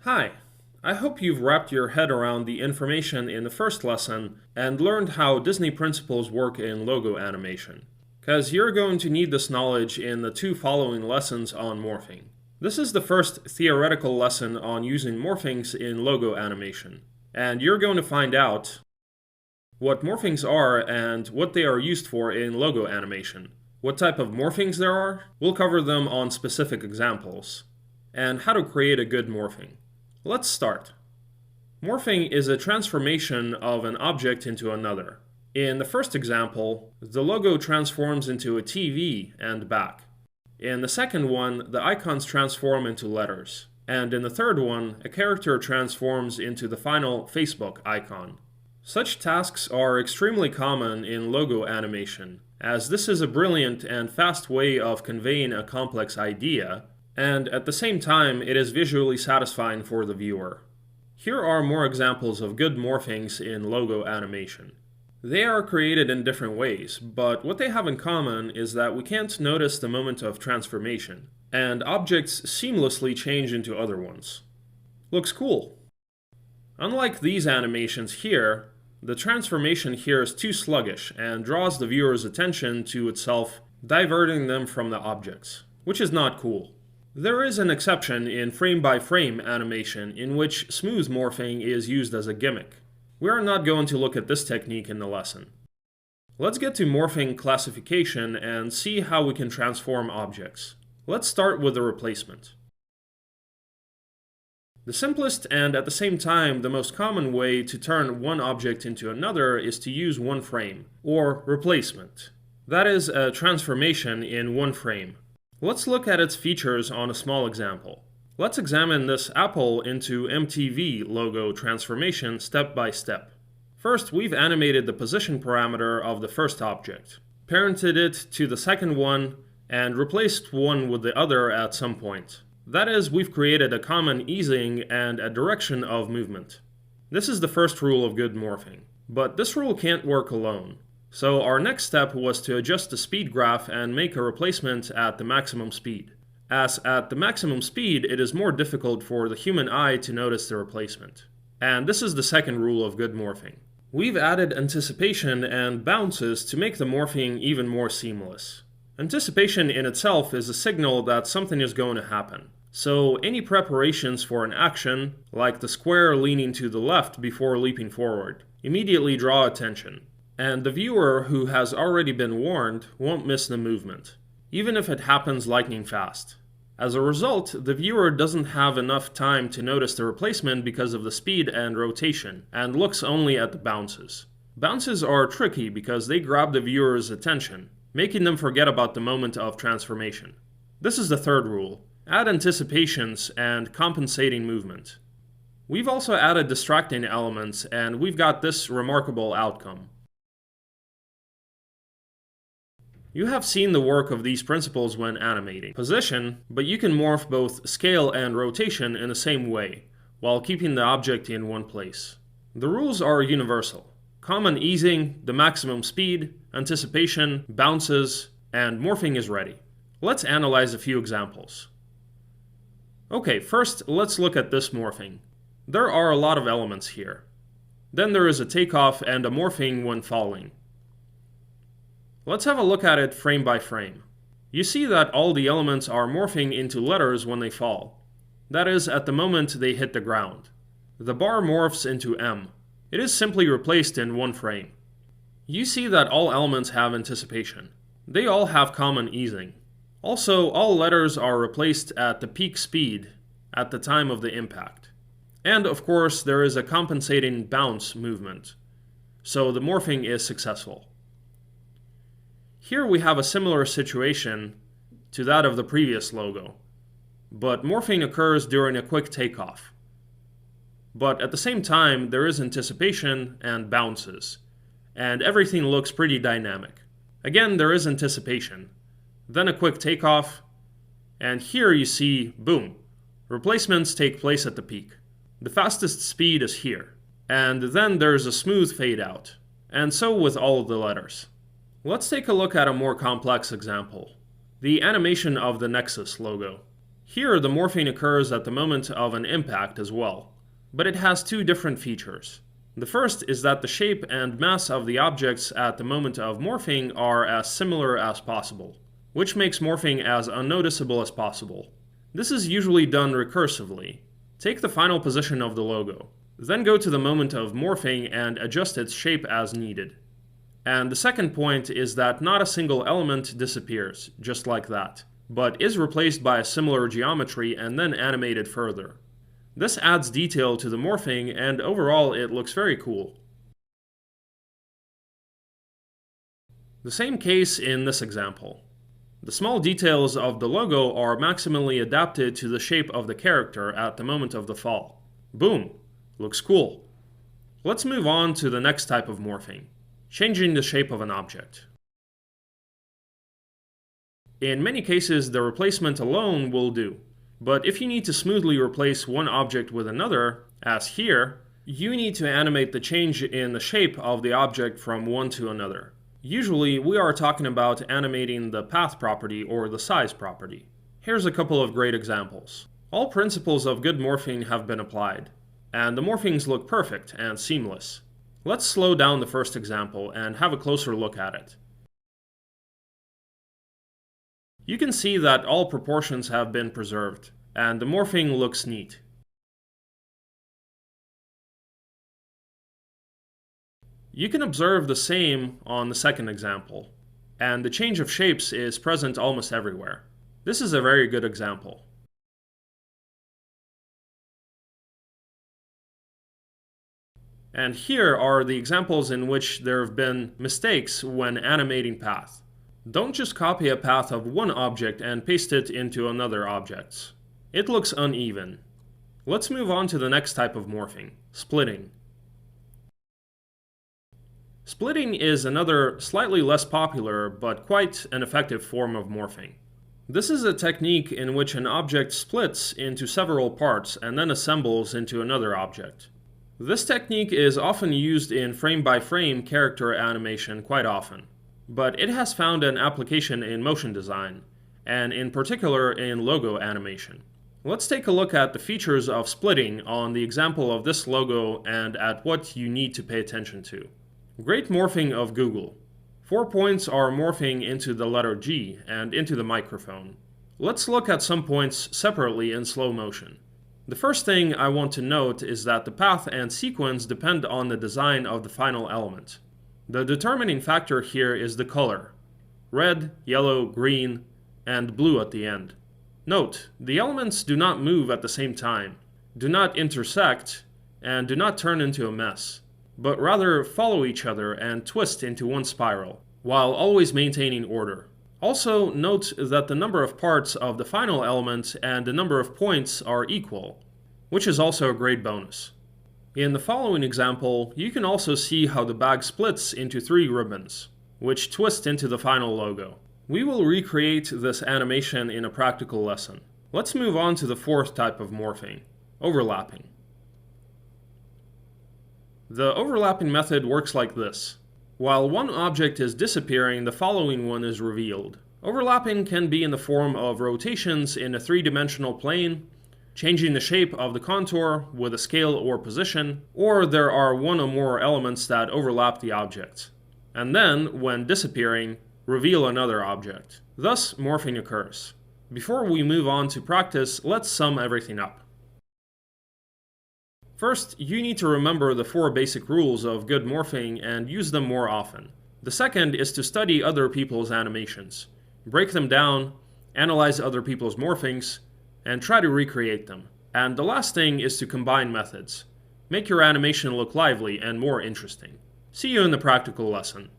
Hi, I hope you've wrapped your head around the information in the first lesson and learned how Disney principles work in logo animation. Because you're going to need this knowledge in the two following lessons on morphing. This is the first theoretical lesson on using morphings in logo animation, and you're going to find out what morphings are and what they are used for in logo animation. What type of morphings there are, we'll cover them on specific examples, and how to create a good morphing. Let's start. Morphing is a transformation of an object into another. In the first example, the logo transforms into a TV and back. In the second one, the icons transform into letters. And in the third one, a character transforms into the final Facebook icon. Such tasks are extremely common in logo animation, as this is a brilliant and fast way of conveying a complex idea, and at the same time it is visually satisfying for the viewer. Here are more examples of good morphings in logo animation. They are created in different ways, but what they have in common is that we can't notice the moment of transformation, and objects seamlessly change into other ones. Looks cool. Unlike these animations here, the transformation here is too sluggish and draws the viewer's attention to itself, diverting them from the objects, which is not cool. There is an exception in frame-by-frame animation in which smooth morphing is used as a gimmick. We are not going to look at this technique in the lesson. Let's get to morphing classification and see how we can transform objects. Let's start with the replacement. The simplest and at the same time the most common way to turn one object into another is to use one frame, or replacement. That is a transformation in one frame. Let's look at its features on a small example. Let's examine this Apple into MTV logo transformation step by step. First, we've animated the position parameter of the first object, parented it to the second one, and replaced one with the other at some point. That is, we've created a common easing and a direction of movement. This is the first rule of good morphing. But this rule can't work alone. So our next step was to adjust the speed graph and make a replacement at the maximum speed. As at the maximum speed, it is more difficult for the human eye to notice the replacement. And this is the second rule of good morphing. We've added anticipation and bounces to make the morphing even more seamless. Anticipation in itself is a signal that something is going to happen. So any preparations for an action, like the square leaning to the left before leaping forward, immediately draw attention. And the viewer who has already been warned won't miss the movement, even if it happens lightning fast. As a result, the viewer doesn't have enough time to notice the replacement because of the speed and rotation, and looks only at the bounces. Bounces are tricky because they grab the viewer's attention, making them forget about the moment of transformation. This is the third rule. Add anticipations and compensating movement. We've also added distracting elements, and we've got this remarkable outcome. You have seen the work of these principles when animating position, but you can morph both scale and rotation in the same way, while keeping the object in one place. The rules are universal. Common easing, the maximum speed, anticipation, bounces, and morphing is ready. Let's analyze a few examples. Okay, first let's look at this morphing. There are a lot of elements here. Then there is a takeoff and a morphing when falling. Let's have a look at it frame by frame. You see that all the elements are morphing into letters when they fall. That is, at the moment they hit the ground. The bar morphs into M. It is simply replaced in one frame. You see that all elements have anticipation. They all have common easing. Also, all letters are replaced at the peak speed at the time of the impact. And of course, there is a compensating bounce movement. So the morphing is successful. Here we have a similar situation to that of the previous logo, but morphing occurs during a quick takeoff. But at the same time, there is anticipation and bounces, and everything looks pretty dynamic. Again, there is anticipation, then a quick takeoff, and here you see, boom, replacements take place at the peak. The fastest speed is here, and then there's a smooth fade out, and so with all of the letters. Let's take a look at a more complex example, the animation of the Nexus logo. Here, the morphing occurs at the moment of an impact as well, but it has two different features. The first is that the shape and mass of the objects at the moment of morphing are as similar as possible, which makes morphing as unnoticeable as possible. This is usually done recursively. Take the final position of the logo, then go to the moment of morphing and adjust its shape as needed. And the second point is that not a single element disappears, just like that, but is replaced by a similar geometry and then animated further. This adds detail to the morphing, and overall it looks very cool. The same case in this example. The small details of the logo are maximally adapted to the shape of the character at the moment of the fall. Boom! Looks cool. Let's move on to the next type of morphing, changing the shape of an object. In many cases, the replacement alone will do. But if you need to smoothly replace one object with another, as here, you need to animate the change in the shape of the object from one to another. Usually, we are talking about animating the path property or the size property. Here's a couple of great examples. All principles of good morphing have been applied, and the morphings look perfect and seamless. Let's slow down the first example and have a closer look at it. You can see that all proportions have been preserved, and the morphing looks neat. You can observe the same on the second example, and the change of shapes is present almost everywhere. This is a very good example. And here are the examples in which there have been mistakes when animating path. Don't just copy a path of one object and paste it into another object. It looks uneven. Let's move on to the next type of morphing, splitting. Splitting is another slightly less popular but quite an effective form of morphing. This is a technique in which an object splits into several parts and then assembles into another object. This technique is often used in frame-by-frame character animation quite often, but it has found an application in motion design, and in particular in logo animation. Let's take a look at the features of splitting on the example of this logo and at what you need to pay attention to. Great morphing of Google. 4 points are morphing into the letter G and into the microphone. Let's look at some points separately in slow motion. The first thing I want to note is that the path and sequence depend on the design of the final element. The determining factor here is the color: red, yellow, green, and blue at the end. Note, the elements do not move at the same time, do not intersect, and do not turn into a mess, but rather follow each other and twist into one spiral, while always maintaining order. Also, note that the number of parts of the final element and the number of points are equal, which is also a great bonus. In the following example, you can also see how the bag splits into 3 ribbons, which twist into the final logo. We will recreate this animation in a practical lesson. Let's move on to the fourth type of morphing, overlapping. The overlapping method works like this. While one object is disappearing, the following one is revealed. Overlapping can be in the form of rotations in a 3-dimensional plane, changing the shape of the contour with a scale or position, or there are one or more elements that overlap the object. And then, when disappearing, reveal another object. Thus, morphing occurs. Before we move on to practice, let's sum everything up. First, you need to remember the 4 basic rules of good morphing and use them more often. The second is to study other people's animations, break them down, analyze other people's morphings, and try to recreate them. And the last thing is to combine methods. Make your animation look lively and more interesting. See you in the practical lesson.